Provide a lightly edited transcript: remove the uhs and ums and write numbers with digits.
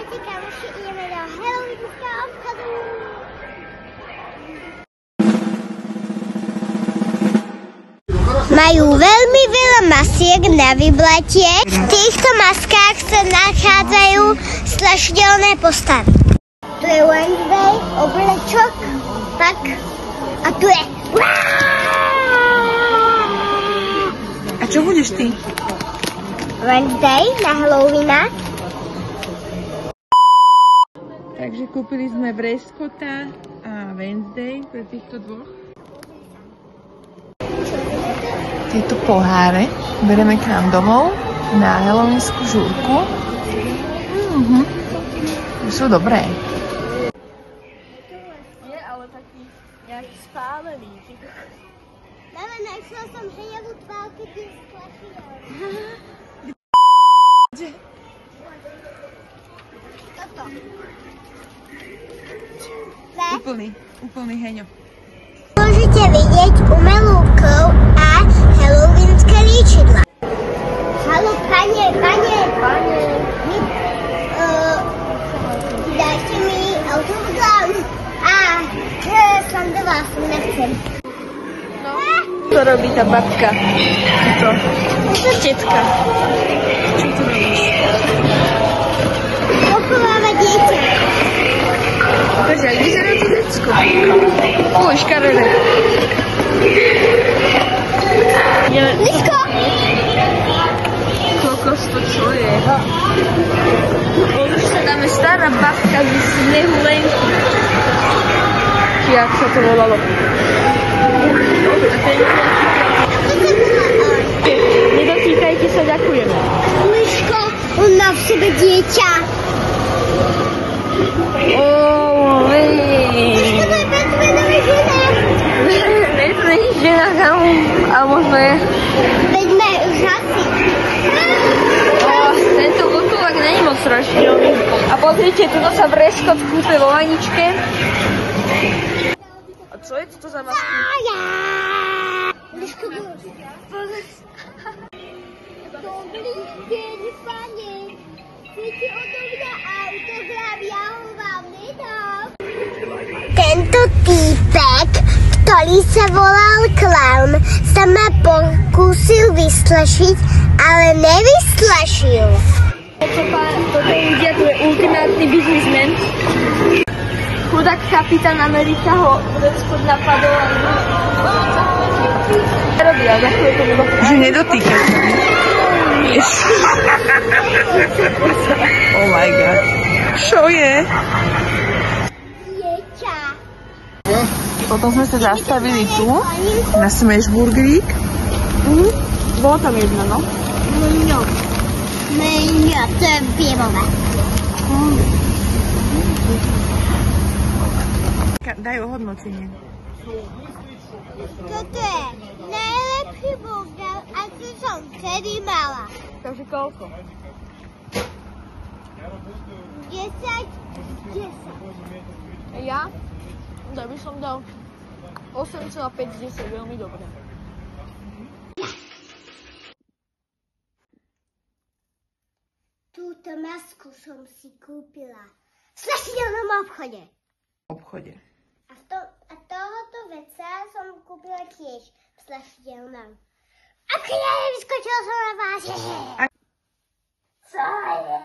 Ahojte kamoši, ideme do Halloweenského obchodu. Majú veľmi veľa masiek na vybletie. V týchto maskách sa nachádzajú strašidelné postavy. Tu je Wednesday, oblečok, tak a tu je... A čo budeš ty? Wednesday na Halloweena. Takže kúpili sme Breskota a Wednesday pre týchto dvoch. Tieto poháre bereme k nám domov na halloweenskú žúrku. Sú dobré. Je ale taký nejaký spálený. Mama, našla som hejavú tvár, keď je splašila. Kde? Toto. Úplný heňo. Môžete vidieť umelú krv a halloweenské líčidla. Haló, pane. Dajte mi autogram. Slandovala som, nechcem. To robí tá babka. Co? To tetka. Čo tu robíš? Pochováva dieťa. Takže, jak vyzerá to decko? Uj, škaredé. Liško! Kokos, to čo je? Už sa dáme stará babka z snehu lenku. Či jak sa to volalo. Nedotýkajte sa, ďakujem. Liško, on má v sebe dieťa. Liško, to je Batmanový žena. Batman žena, ale možno je. Veďme už asi. Tento kotúlak není moc strašidelný. A pozrite, tuto sa Breskot kúpe vo vaničke. A čo je toto za masku? Liško, dobrý deň, pane. Chcete odo mňa autograf, ja ho vám nedám. Tento týpek, ktorý sa volal Clown, sa ma pokúsil vystrašiť, ale nevystrašil. Toto ľudia, to je ultimátny biznismen. Chudák kapitán Amerika ho Breskot napadol a nerobila, ďakujem tomu doktor. Že nedotýkaj sa. Oh my god. Čo je? Dieťa. Potom sme sa zastavili tu, na Smashburgerík. Bolo tam jedno, no? Mňa, to je bielové. Daj ohodnotenie. Toto je najlepší burger, aký som kedy mala. Takže koľko? 10 z 10. Ja? Ja by som dal 8,5 z 10, veľmi dobré. Túto masku som si kúpila v strašidelnom obchode. A tohoto veca som kúpila tiež v strašidelnom. A keď ja nevyskočila som na vás. Co je?